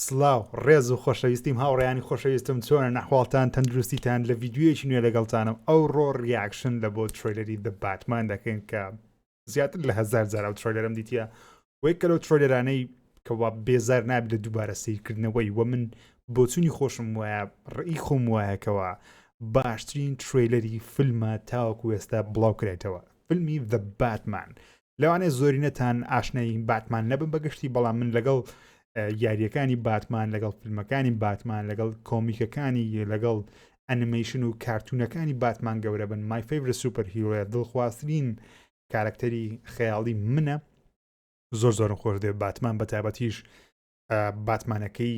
سڵاو ڕێز و خۆشەویستیم هاوڕێیانی خۆشەویستم چۆنە نەحواڵتان تەندروستیتان لە ڤیدیۆیەکی نوێ لەگەڵتانم ئەو ڕۆ ریاکشن لە بۆ ترەیلەری دە باتمان دەکەن کە زیاتر لە هەزار جار ئەو ترەیلەرم دیتە وەی کە لەو ترەیلەرانەی کەوا بێزار نابێت لە دووبارە سەیرکردنەوەی و من بۆچوونی خۆشم وایە ڕئی خۆم وایەکەوە باشترین ترەیلەری فیلمە تاوەکو ئێستا بڵاو کرێتەوە فیلمی دە باتمان لەوانەیە زۆرینەتان ئاشنایی باتمان نەبن بەگشتی بەڵام من لەگەڵ یاریەکانی باتمان لەگەڵ فیلمەکانی باتمان لەگەڵ کۆمیکەکانی لەگەڵ ئەنیمەیشن و کارتونەکانی باتمان گەورە بن مای فیڤرت سوپەر هیرۆیە دڵخوازترین کارکتەری خەیاڵی منە زۆر زۆرم خۆش دێ باتمان بە تایبەتیش باتمانەکەی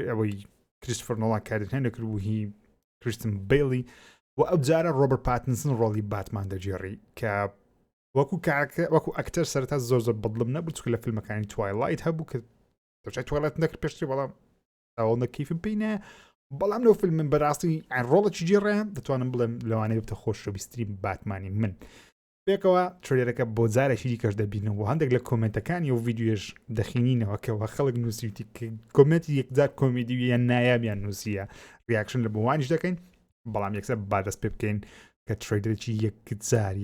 ئەوەی کریستۆفەر نۆڵان کاردن دەکرد و هی کریستن بیلی و ئەو جارە ڕۆبەرت پاتینسن ڕۆڵی باتمان دەجێڕی کە وەکو ئەکتەر سەرەتا زۆر زۆر بەدڵم نەبوو چکە لە فیلمەکانی توایلایت هەبوو کە دەچای توایلایت نەکرد پێشتری بەڵام ئەوڵ نەکیفم پێی نایە بەڵام لەو فیلم بەڕاستی ڕۆڵێکی جێڕێ دەتوانم بڵێم لەوانەیە بتە خۆشەویستترین باتمانی من پێکەوە ترەیلەرەکە بۆ جارێکی دیکەش دەبینەوە هەندێک لە کۆمنتەکانی و ڤیدیۆش دەخینینەوە کەەوە خەڵک نووسیوتی کۆمنتی یەکجار کۆمیدی یان نایابیان نووسیە ریاکشن لە بۆوانیش دەکەین بەڵام یەکسەر بادەست پێ بکەین کە ترەیلەرێکی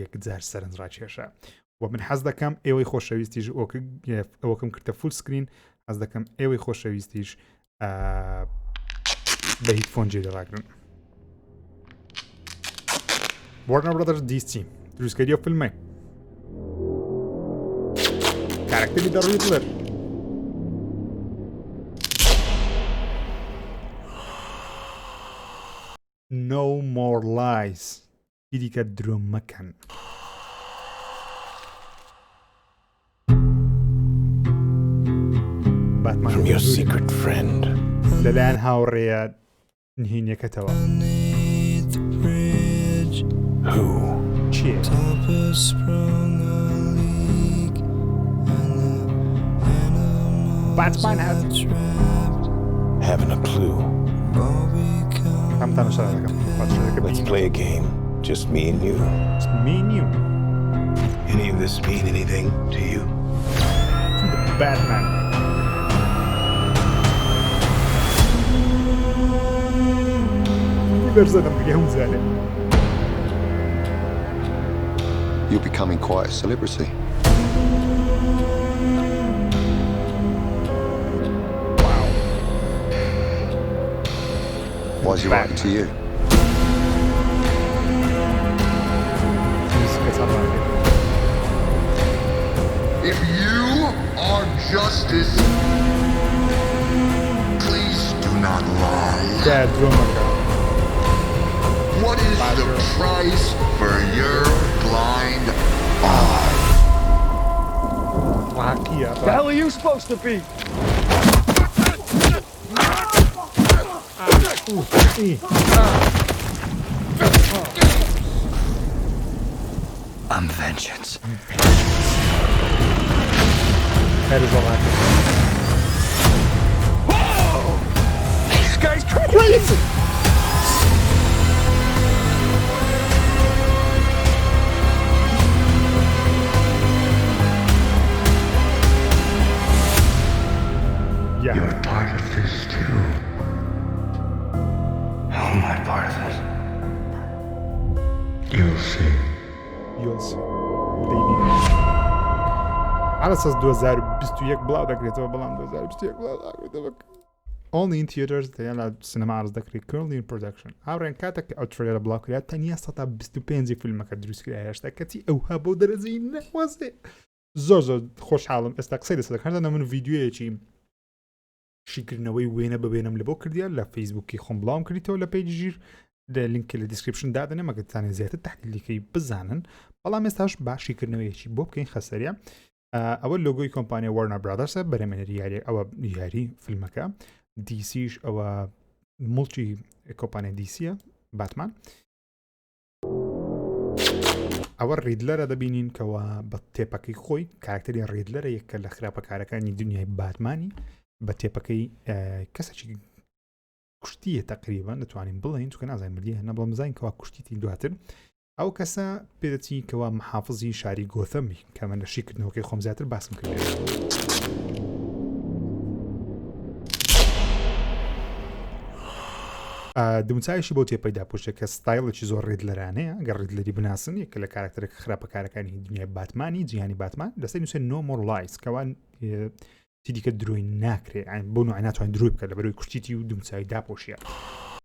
یەکجار سەرنجڕاکێشە و من حەز دەکەم ئێوەی خۆشەویستیش ئەوەکەم کردە فول سکرین حەز دەکەم ئێوەی خۆشەویستیش بە هیدفۆن جێدەڕاگرن وارنر برادرز دیسی دروستکاریە فیلمە کارکتەری دە ریدلەر No more lies دیکە درۆ مەکەن From your secret friend. لەلایەن هاوڕێیە نهێنیەکەتەوە Who? چییە؟ باتمان Haven't a clue. ئەمتانە شەڕ دەکەم Let's play a game. Just me and you. me and you Any of this mean anything to you? to the Batman You're becoming quite a celebrity. Wow. Why is he writing to you? If you are justice, please do not lie. Dad, What is the price for your blind eye? The hell are you supposed to be? I'm vengeance. That is all I can. Whoa! This guy's crazy! Yeah. You're part of this too. How am I part of it? You'll see. You'll see. Baby. على أساس 2021 بڵاو دەکرێتەوە بەڵام 2021 بڵاو دەکرێتەوە Only in theaters دەیان لە سینەما عرض دەکرێت currently in production هاوڕێن کاتێک ئەو ترەیلەرە بڵاو کرێت تەنیا 125 فیلمەکە دروستکرا هێشتا کەچی ئەوها بۆ دەرەجەی نەوازێ زۆر خۆشحاڵم ئێستا قسەی لەسەر دەکەن من ڤیدیۆیەکی شیکردنەوەی وێنە ببێنم لە بۆ کردیان لە فەیسبووکی خۆم بڵاوم کردیتەوە لە پێیجی ژیر لینکە لە دیسکریپشن دادنێ مەگەتانێ زیاتر تحلیلەکەی بزانن بەڵام ئێستاش باشیکردنەوەیەکی بۆ بکەین خەسەریە ئەوە لۆگۆی کۆمپانیا وارنر برادرسە بەرەمێنەری یاری ئەوە یاری فیلمەکە دیسیش ئەوە مڵکی کۆمپانیا دیسیە باتمان ئەوە ڕیدلەرە دەبینین کەەوە بە تێپەکەی خۆی کارکتەری ڕیدلەرە یەکە لە خراپەکارەکانی دنیای باتمانی بە تێپەکەی کەسێکی کوشتیە تقریبا دەتوانین بڵین چکە نازانین مردیە هەنا بڵم بزانین کەوا کوشتیتی دواتر ئەو کەسە پێدەچی کەوا محافظی شاری گۆتەمی کە من لە شیکردنەوەکەی خۆم زیاتر باسم کرد دموچایشی بۆ تێپەیدا پوشە کە ستایلێکی زۆر ڕێدلەرانەیە گەر ڕێدلەری بناسن کە لە کارکتەرێک خراپەکارەکانی دنیای باتمانی جیهانی باتمان دەستی نووسێ نۆمۆر لایس کەوان دیکە درۆی ناکرێت بۆ نوعی ناتوانین دروی بکە لە بەرەوەی کوشتیتی و دموچایی داپۆشیە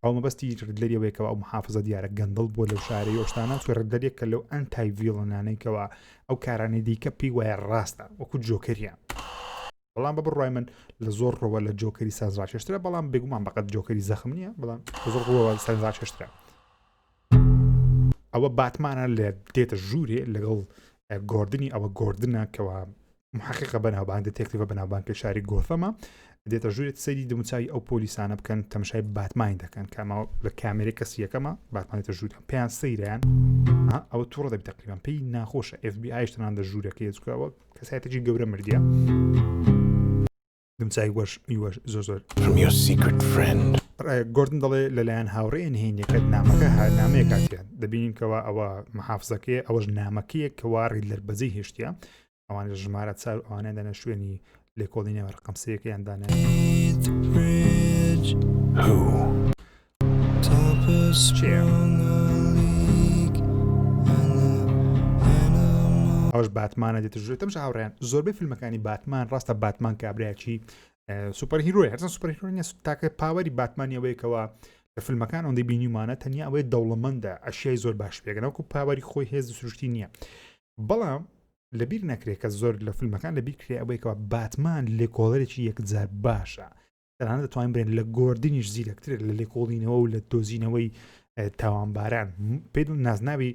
ئەو مەبەستی ڕێدلەریەوەیەکەوە ئەو محافظە دیارە گەندڵ بۆ لەو شارەی ئۆشتانە توێ ڕێدلەرێک کە لەو ئەنتای ڤیڵەنانەیەکەوە ئەو کارانەی دیکە پێی وایە ڕاستە وەکو جۆکەریە بەڵام بە بڕای من لە زۆر ڕۆوە لە جۆکەری سازڕاکێشترە بەڵام بێگومان بەقەت جۆکەری زەخم نییە بەڵام زۆر ڕۆوە سازڕاکێشترە ئەوە باتمانە لە دێتە ژوورێ لەگەڵ گۆردنی ئەوە گۆردنە کەەوە محققە بەناوبان دتێکتیڤە بەناوبانکە شاری گۆثەمە دێتە ژوورێت سەیری دموچایی ئەو پۆلیسانە بکەن تەماشای باتمان دەکەن کامەوە لە کامێرە کەسی یەکەمە باتمانێتە ژوورە پێیان سەیریان ئەوە تووڕە دەبی تقریبان پێی ناخۆشە FBI شتان دە ژوورەکە یەکەوە کەسایەتێکی گەورە مردیە دمچای وەش زۆر From your secret friend. گۆردن دەڵێ لەلایەن هاوڕێن هێنیەکە نامەکە نامەیە کاتیان دەبینینکەوە ئەوە محافزەکەی ئەوەش نامەکەیە کەوا ڕیدلەر بەجێ هێشتە ئەوانە ژمارە چار ئەوانە دەنە شوێنی لێکۆڵینەوە ڕقەمسەیەکەیان دانە ئەوش باتمانە دێتە ژوورێت تەمشە هاوڕێیان زۆربەی فیلمەکانی باتمان ڕاستە باتمان کابراایکی سوپەر هیرۆی هەرچەند سوپەر هیرۆ نیە تاکە پاوەری باتمانی ئەوەیەکەوە لە فیلمەکان ئەوەندەی بینیمانە تەنیا ئەوەی دەوڵەمەندە ئەشیای زۆر باش پێگەنەوەکو پاوەری خۆی هێز سروشتی نییە بەڵام لەبیر نەکرێت کە زۆر لە فیلمەکان لەبیر کرێ ئەوەیەکەوە باتمان لێکۆڵەرێکی یەکجار باشە تەنانەت دەتوانین برێن لە گۆردنیش زیرەکترێت لە لێکۆڵینەوە و لە دۆزینەوەی تاوانباران پێ نازناوی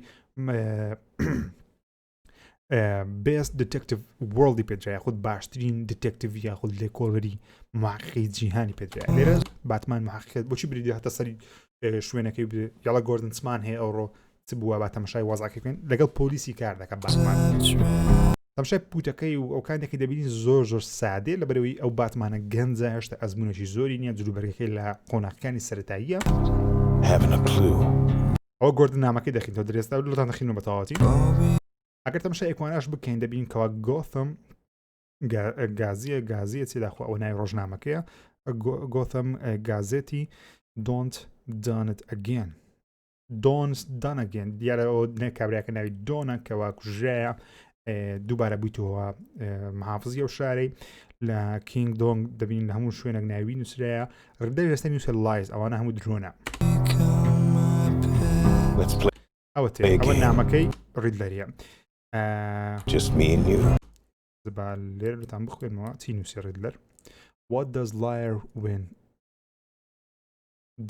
بێست دتێکتیڤ وڵدی پێدرای خودت باشترین دتێکتیڤ یاخود لێکۆڵەری محققی جیهانی پێدرای لێرە باتمان محققێت بۆچی بریدی هەتە سەری شوێنەکەی یاڵە گۆردن چمان هەیە ئەوڕۆ چ بووە با تەماشای وەزاکەکەن لەگەڵ پۆلیسی کار دەکە باتمان تەماشای پوتەکەی و ئەو کاتێکی دەبینی زۆر زۆر سادێ لە بەرەوەی ئەو باتمانە گەنجە هێشتا ئەزمونێکی زۆری نییە جلوبەرگەکەی لە قۆناغەکانی سەرەتاییە ئەو گۆردن نامەکەی دەخینەوە درێستا و لەتان دەخینەوە بە تەواوەتی ئەگەر تەماشای ئەکواناش بکەین دەبین کەوا گۆثەم گازیە چێداخوا ئەوە ناوی ڕۆژنامەکەیە گۆثەم گازێتی Don't done it again دیارە ئەو کابراایەکە ناوی دۆنە کەوا کوژرایە دووبارە بوویتەوە محافزی ئەو شارەی لە کینگ دۆنگ دەبین لە هەموو شوێنێک ناوی نووسرایە ڕدەی وێستە نووسە لایز ئەوانە هەموو درۆنە ئەوە نامەکەی ڕیدلەریە لێرەتان بخوێنەوە چی نووسی ڕیدلەر What does liar win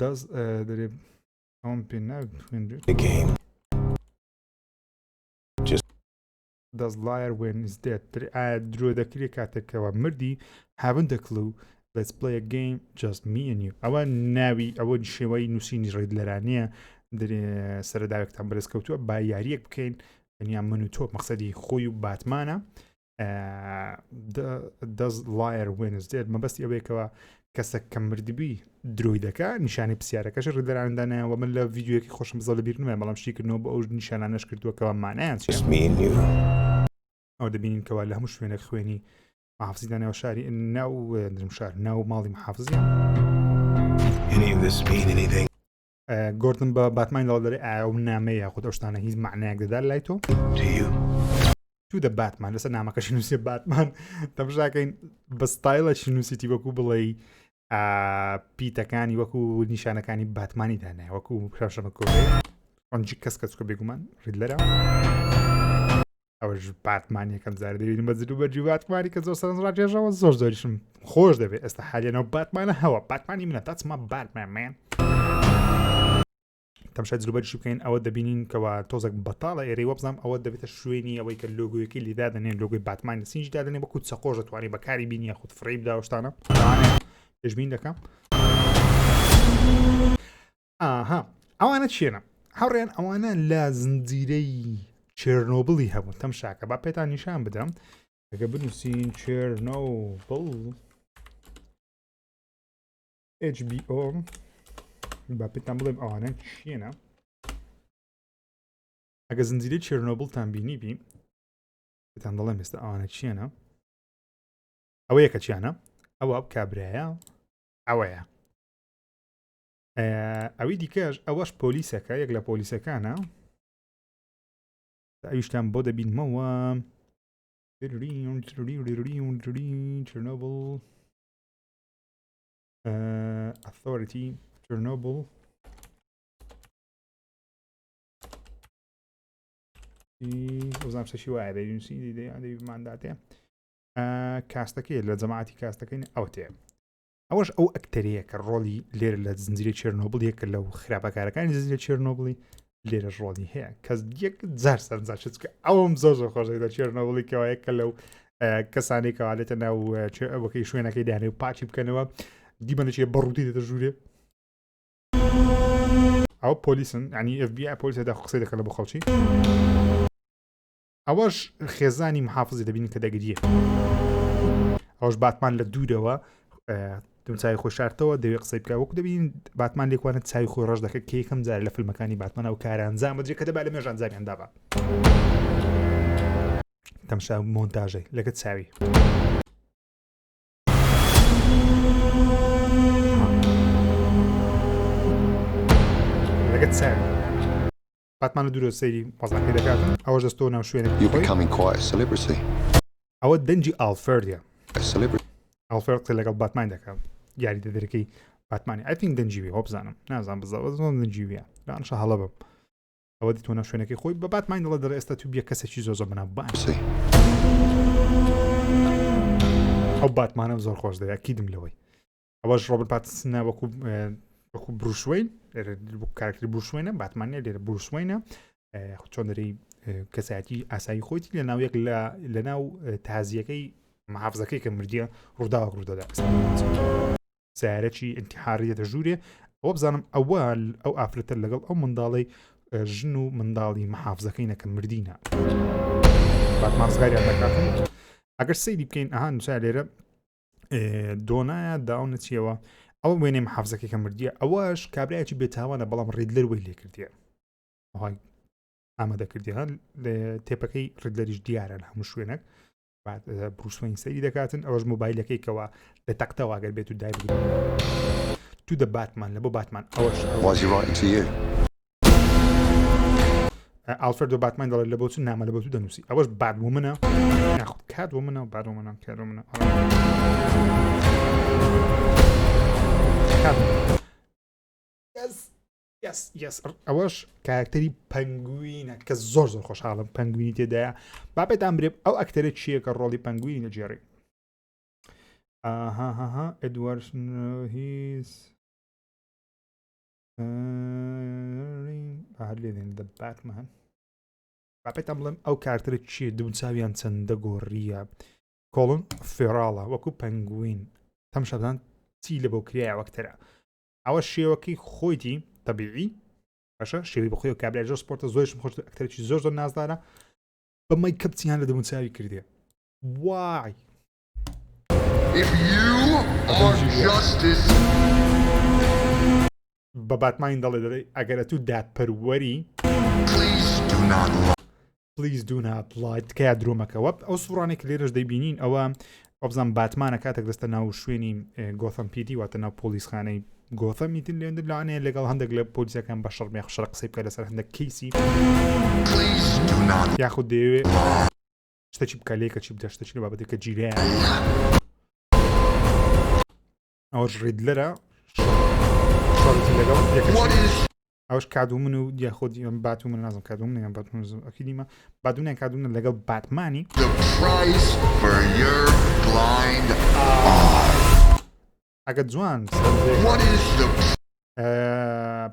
does ئەوم پێ ناوێت Does liar win is dead درۆ دەکرێت کاتێکەوە مردی haven't a clue let's play a game just me and you ئەوە ناوی ئەوە شێوەی نووسینی ڕێدلەرانەیە سەرەداوێکتان بەرزکەوتووە با یاریەک بکەین تەنیا من و تۆ مەقسەدی خۆی و باتمانە Does liar win is dead مەبەستی ئەوەیەکەوە کەسە کە مردبی درۆی دەکە نیشانی پرسیارەکەش ڕێدلەرانەدانەوە من لە ڤیدیۆیەکی خۆشم بزە لە بیر نوێ بەڵام شیکردنەوە بە ئەو نیشانانەش کردووەکەوە مانایان ئەو دەبینین کەوا لە هەموو شوێنێک خوێنی محافزی دانەوە شاری ناو شار ناو ماڵی محافزیە گۆردن بە باتمان دەڵێ ئایا و نامەیە خۆت ئەو شتانە هیچ معنایەک دەدار لای تۆ تو دە باتمان لەسەر نامەکەشی نووسێ باتمان تەماشاکەین بە ستایلەشی نووسیتی وەکو بڵێ پیتەکانی وەکو نیشانەکانی باتمانی دانای وەکو پراشەمە کۆی ئەنجی کەس کە چکە بێگومان ڕیدلەرە ئەوەش باتمان یەکەم جارە دەبینیم بە جلو بەرجی باتمانی کە زۆر سەرنجڕاکێشەوە زۆر زۆریشم خۆش دەبێت ئێستا حالێنەوە باتمانە هەوە باتمانی منە تاچمە باتمان تەماشای جلوبەرشی بکەین ئەوە دەبینین کەوا تۆزێک بەتاڵە ئێرەی وەبزانام ئەوە دەبێتە شوێنی ئەوەی کە لۆگۆیەکی لیدا دەنێن لۆگۆی باتمان لە سینج دادنێ وەکو چەقۆژ دەتوانێت بەکاری بینی یاخود فڕێ بدا شتانە پێشبین دەکەم ئەوانە چێنە هەوڕێن ئەوانە لە زنجیرەی چێرنۆبڵی هەبوون تەمشاکە با پێتان نیشان بدەم ئەگە بنووسین چێرنۆبڵ HBO با پێتان بڵێم ئەوانە چیەنە ئەگە زنجیرەی چێرنۆبڵتان بینیبی پێتان دەڵێم ئێستا ئەوانە چیەنە ئەوە یەکە چیانە ئەوە کابرایە ئەوەیە ئەوی دیکەش ئەوەش پۆلیسەکە یەک لە پۆلیسەکانە ئەویشتان بۆ دەبینمەوە Chernobyl Authority Chernobyl وەزانام شتێکی وایە دەنووسی دەیمانداتێ کاستەکەی لە جەماعەتی کاستەکەین ئەو تێ ئەوەش ئەو ئەکتەرەیە کە ڕۆڵی لێرە لە زنجیرەی چێرنۆبڵ یەکە لەو خراپەکارەکانی زنجیرە چێرنۆبڵی لێرە ڕۆڵی هەیە کەس یەک جار سەرنجاش کە ئەوم زۆر خۆشی لە چێرنۆبڵی کەوایە کە لەو کەسانی کەوالێتە ناو ئەوەکەی شوێنەکەی دانێ و پاچی بکەنەوە دیبەنەچێ بەڕووتی دێتە ژوورێ ئەو پۆلیسن ینی FBI پۆلیسەدا قسەی دەکەن لە بۆ خەڵکی ئەوەش خێزانی محافزی دەبین کە دەگریە ئەوش باتمان لە دوورەوە دمچوی خۆی شارتەوە دەوێت قسەی بکە وەکو دەبین باتمان لێکوانە چاوی خۆی ڕۆژ دەکە کە یەکەم جار لە فیلمەکانی باتمان ئەو کارانجام بەجێ کە دەبات لە مێژ ئەنجامیاندا بە تەماشا مۆنتاژەی لەگە چاوی لەگە چاوی باتمان لە دوورە سەیری وەزنەکەی دەکاتن ئەوەش دەستۆ ناو شوێنێکی خۆی ئەوە دەنجی ئالفەردیە ئالفەرد قسەی لەگەڵ باتمان دەکات یاری دەدەرەکەی باتمانی I think دەنجیوی هۆ بزانم نازانم بزەوە زۆر دەنجیویە لەوانشە هەڵە بم ئەوە دیتۆ ناو شوێنەکەی خۆی بە باتمان دەڵێ دەڵێ ئێستا تو بیا کەسێکی زۆر بەناو باسی ئەو باتمانم زۆر خۆش دەوێت کیدم لەوەی ئەوەش ڕۆبرت پاتسنە وەکو بروشوین کارکتری بروشوینە باتمانە لێرە بروشوینە چۆن دەرەی کەسایەتی ئاسایی خۆیتی لە ناو یەک لە ناو تازیەکەی محافزەکەی کە مردیە ڕووداوە ڕوودەدا سیارەکی ئینتیحاری دێتە ژوورێ ئەوە بزانم ئەوە ئەو ئافرەتە لەگەڵ ئەو منداڵی ژن و منداڵی محافزەکەی نەکە مردینە باتمانزگاریان دەکاتن ئەگەر سەیری بکەین ئەها نووسا لێرە دۆنایە داونە چیەوە ئەوە وێنەی محافزەکەی کە مردیە ئەوەش کابرایەکی بێتاوانە بەڵام ڕیدلەر وەی لێ کردیە ئەوهای ئامادەکردی هەن تێپەکەی ڕیدلەریش دیارە لە هەموو شوێنێک بروسوین سەیری دەکاتن ئەوەش مۆبایلەکەیکەوە لە تەختەوە ئەگەر بێت و دای بگرێت تو دە باتمان لە بۆ باتمان ئەوەش ئالفرد و باتمان دەڵێت لە بۆ چ نامە لە بۆ تو دەنووسی ئەوەش بادبوو منە ناخود کاتوە منە و بادۆ منە کارۆ منە ئەوەش کارکتەری پەنگوینە کە زۆر خۆشحاڵم پەنگوینی تێدایە بابێتان برێ ئەو ئەکتەرە چییە کە ڕۆڵی پەنگوینی لەجێڕی ئەدوارد هیز لێدێن دە باتمان بابێتان بڵێم ئەو کارکتەرە چییە دووچاویان چەندە گۆڕیە کۆڵن فێراڵە وەکو پەنگوین تەم شەدان چی لە بۆ کریایە وەکتەرە ئەوە شێوەکەی خۆیتی طبیعی باشە شێوی بەخۆی و کابرای زۆر سپۆرتە زۆرشم خۆش ئەکتەرێکی زۆر نازدارە بەمای کەپچیان لە دەموچاوی کردێ وای بە باتمانی دەڵێ دەڵێ ئەگەرە تو دادپەروەری پلیز دو نات ڵای تکایە درۆمەکەوە ئەو سوڕانێک لێرەش دەیبینین ئەوە ئۆبزان باتمانە کاتێک دەستە ناو شوێنی گۆثەم پیتی واتە ناو پۆلیسخانەی گۆثەمیتن لێن لەوانەیە لەگەڵ هەندێک لە پۆلیسەکان بە شەڕ خشەر قسەی بکە لەسەر هەندێک کەیسی یاخود دەیەوێت شتێکی بکە لێکە چی بدە شتێکی لە بابەتێک کە جیرایە ئەوەش ڕیدلەرە لەگەڵ ئەوش کادو من و یاخۆدی باتو من نازم کادو من باتمن ئەکیدیمە بادونیان کادو من لەگەڵ باتمانی ئەگە جوان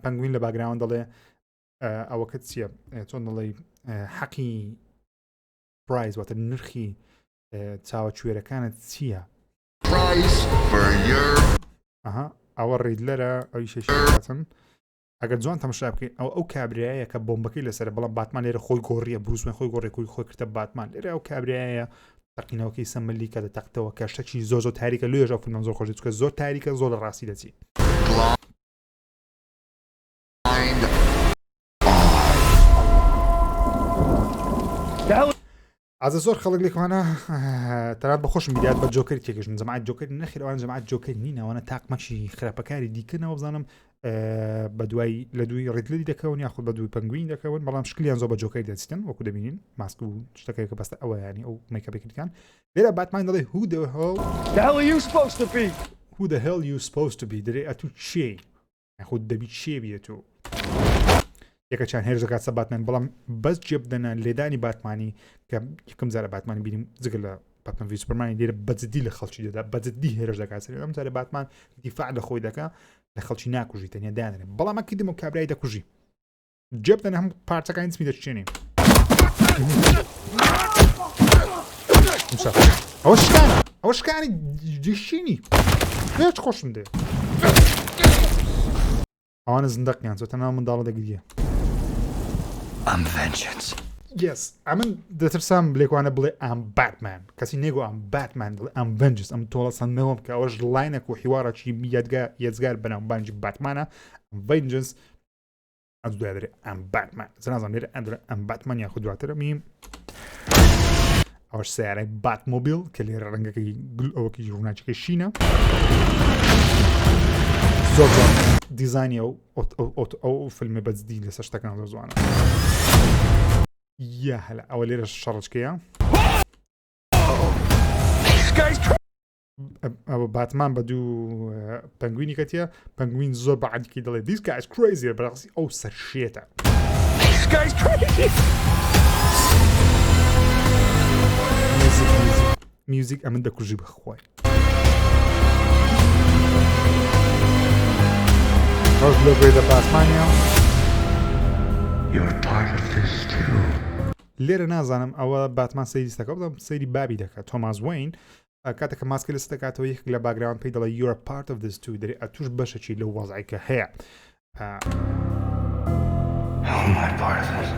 پەنگوین لە باگراون دەڵێ ئەوەکە چییە چۆن دەڵێ حەقی پرایز واتە نرخی چاوەکوێرەکانت چییە ئەوە ڕیدلەرە ئەوی شێشن ئەگەر جوان تەماشا بکەین ئەو کابرایە کە بۆمبەکەی لەسەر بەڵام باتمان لێرە خۆی گۆڕیە بروسمە خۆی گۆڕێکوی خۆی کردە باتمان لێرە ئەو کابرایە تەقینەوەکەی سەمەلی کە دەتەختەوە کە شتێکی زۆر تاریکە لێژە فیلم زۆر خۆشی چکە زۆر تاریکە زۆر لە ڕاستی دەچی ئازە زۆر خەڵک لێکوانە تەنانەت بەخۆشم بیدات بە جۆکەری تێگەشتن جەماعەت جۆکەری نەخێر ئەوان جەماعەت جۆکەری نینەوەنە تاقمەشی خراپەکاری دیکەنەوە بزانم بە دوای لە دوی ڕێدلری دەکەون یاخود بە دوی پەنگوین دەکەون بەڵام شکلیان زۆر بە جۆکەی دەچێتن وەکو دەبینین ماسک و شتەکەی کە بەستە ئەوە ینی ئەو میکەپێکەکان لێرە باتمان دەڵێ who the hell are you supposed to be? who the hell you supposed to be دەرێ ئەتو چێ یاخود دەبی چێ بێت و یەکەچیان هێرش دەکات سە باتمان بەڵام بەس جێ بدەنە لێدانی باتمانی کە یەکەم جارە باتمانی بینیم جگە لە باتمان وی سوپەرمانی لێرە بەجددی لە خەڵکی دەدا بەجددی هێرش دەکات سەر ئەم جارە باتمان دیفاع لە خۆی دەکا لە خەڵکی ناکوژی تەنیا دانێ بەڵام ئەکی دەمە کابرای دەکوژی جێ بدەنە هەم پارچەکانی سمی دەچێنین ئەوە شکانی دیشینی هێچ خۆشم دێ ئەوانە زندەقیان چۆ تەنها منداڵە دەگریە I'm vengeance. Yes ئەمن دەترسام بلێکوانە بڵێ ئەم باتمان کەسی نێگو ئەم باتمان دڵێ ئەم ڤەنجس ئەم تۆڵە سندنەوەم کە ئەوەش لاینەک و حیوارەکی یەزگار بەناو بانجی باتمانە ڤەنجس ئەم دوای دەرێ ئەم باتمان زنازان لێرە ئەندرە ئەم باتمان یاخود دواترە میم ئەوەش سیارەی باتمۆبیل کە لێرە ڕەنگەکەی گل ئەوەکی ڕووناچەکەی شینە زۆر دیزانی ئەو فیلمە بەجددی لەسەر شتەکان زۆر جوانە یا هەلا ئەوە لێرە شەڕچکەیە ئەوە باتمان بە دوو پەنگوینی کەتیە پەنگوین زۆر بەعادیکی دەڵێ this guy is crazy بەڕاستی ئەو سەرشێتە میوزیک ئەمن دەکوژی بەخوای ڕۆژ لە گوێدە باتمانیا You're part of this too. لێرە نازانم ئەوە باتمان سەیریستەکە بڵام سەیری بابی دەکات تۆماس وین کاتێککە ماسکە لەست دەکاتەوە یەک لە باگراوان پێی دەڵێ you're part of this too دەرێ ئەتوش بەشێکی لەو وەزعیکە هەیە How am I part of this?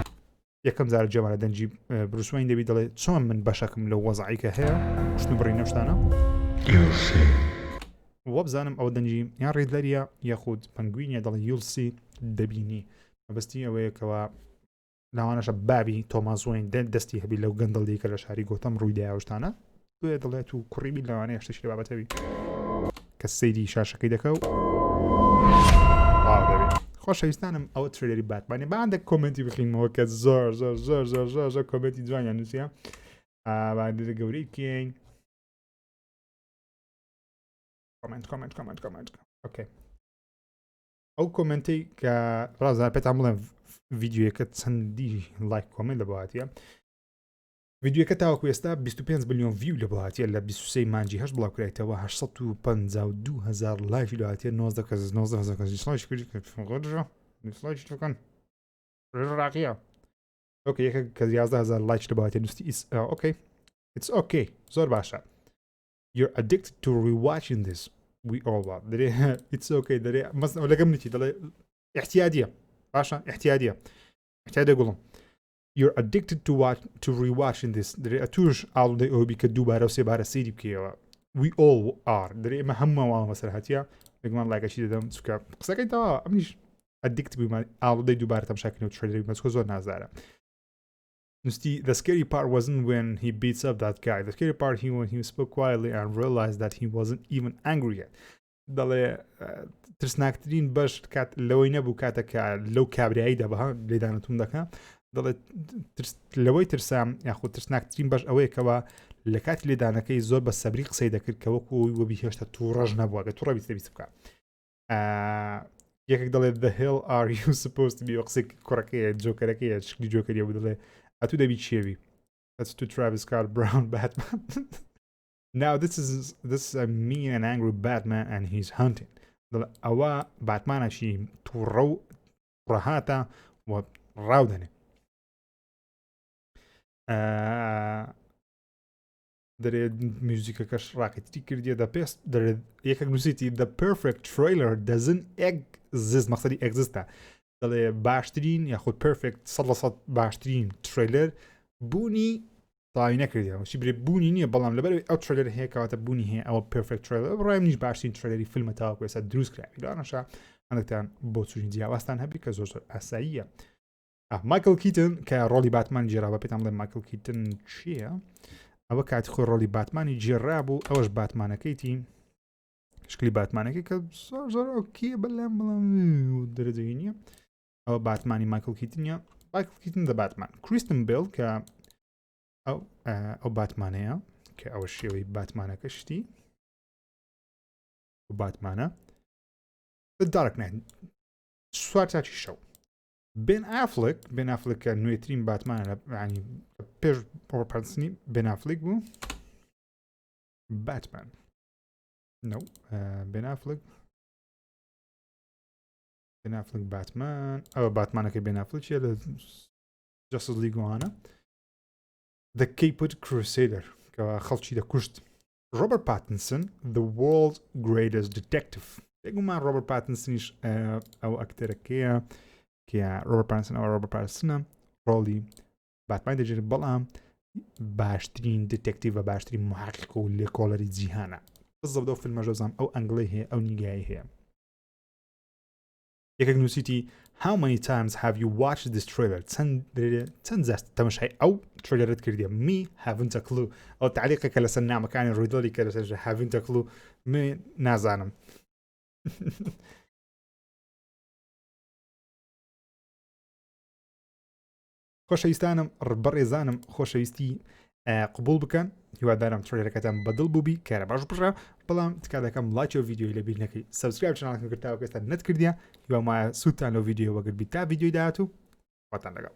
یەکەم جارە جێمانە دەنجی بروسوین دەبی دەڵێ چۆن من بەشەکەم لەو وەزعیکە هەیە شتن بڕی نەشتانە You'll see. وە بزانم ئەوە دەنجی یان ڕێدلەریە یاخود پەنگوینە دەڵێ you'll see دەبینی مەبەستی ئەوەیەکەوە لاوانەشە بابی تۆماس وین دەستی هەبی لەو گەندەڵی کە لە شاری گۆتەم ڕوویداوەشتانە دوێ دەڵێت و کوڕیبی لەوانەیە شتێکی لە بابەتەوی کە سەیری شاشەکەی دەکە و خۆشەویستانم ئەوە ترەیلەری باتمانێ باندە کۆمنتی بخینەوە کە زۆر زۆر زۆر زۆر زۆر زۆر کۆمنتی جوانیان نووسیە باندە گەورەی کێین کۆمنت ئۆکێ ئەو کۆمنتی کە ڕازان پێتان بڵێم ڤیدیۆیەکە چەندی لایک کۆمنت لە بەهاتیە ڤیدیۆەکە تاوەکو ئێستا 25 میلیۆن ڤیو لە بەهاتیە لە 23 مانجی 8 بڵاوکرایتەوە 852,000 لایکی لەهاتیە 90 کەس 90 کەس دیسلایک کردی کە خۆدژە دیسلایک تکەن ڕاقیە ئۆکێ یەکە کە 11,000 لایک لە بەهاتیە نووسی ئۆکێ it's okay زۆر باشە you're addicted to rewatching this we all are دەرێ it's okay دەرێ مەسن لەگەم نتی دەڵێ احتیادیە باشە احتیادیە گوڵم you're addicted to rewatching this دەرێ ئەتوش ئاڵودەی ئەوبی کە دووبارە و سێبارە سەیری بکەیەوە we all are دەرێ ئێمە هەمووەوە بەسەر هاتیە بگومان لایکەشی دەدەم چکە قسەکەی تەواو ئەمنیش ئەدیکت بوومان ئاڵودەی دووبارە تەماشاکردنەوە ترەیلەری مەسکۆ زۆر نازدارە نووسی the scary part wasn't when he beats up that guy the scary part when he spoke quietly and realized that he wasn't even angry yet دەڵێ ترسناکترین بەش لەوەی نەبوو کاتەکە لەو کابراییدا بەها لێدانەتون دەکە دەڵێت لەوەی ترسام یاخود ترسناکترین بەش ئەوەیەکەوە لە کاتی لێدانەکەی زۆر بە سەبری قسەی دەکرد کە وەکوی وەبی هێشتا تووڕەژ نەبووە کە تووڕە بیست بکە یەکێک دەڵێت the hell are you supposed to be قسەی کوڕەکەیە جۆکەرەکەیە شکلی جۆکەریە بوو دەڵێ ئەتو دەبی چێوی that's to Travis Scott Brown Batman now this is a mean and angry Batman and he's hunting ئەوە باتمانەشی تووڕە و ڕەهاتە و ڕاودەنێ دەرێ میوزیکەکەش ڕاکەتی کردیە دەپێست دەرێت یەکێک نووسیتی the perfect trailer doesn't exist مەقسەدی existە دەڵێ باشترین یاخود perfect 100% باشترین ترەیلەر بوونی تاوی نەکردیەوە چی برێ بوونی نییە بەڵام لەبەر ئەو ترەیلەر هەیە کەواتە بوونی هەیە ئەوە perfect trailer ڕایم نیش باشترین ترەیلەری فیلمە تاوەکو ئێستا دروست کراوی لەوانەشە هەندێکتان بۆ چوونی جیاوازتان هەبی کە زۆر ئاساییە مایکل کیتن کە ڕۆلی باتمان جێراوە پێتان بڵێ مایکل کیتن چییە؟ ئەوە کاتی خۆی ڕۆلی باتمانی جێڕابوو ئەوەش باتمانەکەیتی شکلی باتمانێکی کە زۆر ئۆکێ بەڵام دەرەجەی نییە ئەو باتمانی مایکل کیتنە مایکل کیتن دە باتمان کریستن بیل کە ئەو باتمانەیە کە ئەوە شێوەی باتمانەکە شتی باتمانە دارک نێن سوار چاچی شەو بێن ئافلک کە نوێترین باتمانە ینی پێش پۆپەرسنی بێن ئافلک بوو باتمان بێن ئافلک باتمان ئەوە باتمانەکە بێن ئافلکیە لە جەسەس لیگوانە The Caped Crusader کەوا خەڵکی دەکوشت Robert Pattinson the world's greatest detective بێگومان Robert Pattinsoniش ئەو ئەکتەرەکەیە کە Robert Pattinson ئەوە Robert Pattinsonە ڕۆڵی باتمان دەژێت بەڵام باشترین دتێکتیڤە باشترین محقق و لێکۆڵەری جیهانە بزەبدە و فیلمە ژەوزام ئەو ئەنگڵی هەیە ئەو نیگایی هەیە یەکێک نووسیتی How many times have you watched this trailer چەند جاست تەماشای ئەو ترەیلەرت کردیە me haven't a clue ئەو تعلیقێکە لەسەر نامەکانی ڕوویدڵی کە لەسەر haven't a clue من نازانم خۆشەویستانم بەڕێزانم خۆشەویستی قبول بکەن هیوادارم ترەیلەرەکەتان بەدڵ بووبی کارە باش بژە بەڵام تکا دەکەم لایک و ڤیدیۆی لەبیر نەکەی سەبسکرایب چناڵەکەم کرداوە کەستا نەتکردیە هیوا مایە سوودتان لەو ڤیدیۆ وەگەر بیت تا ڤیدیۆی داهاتوو خواتان لەگەڵ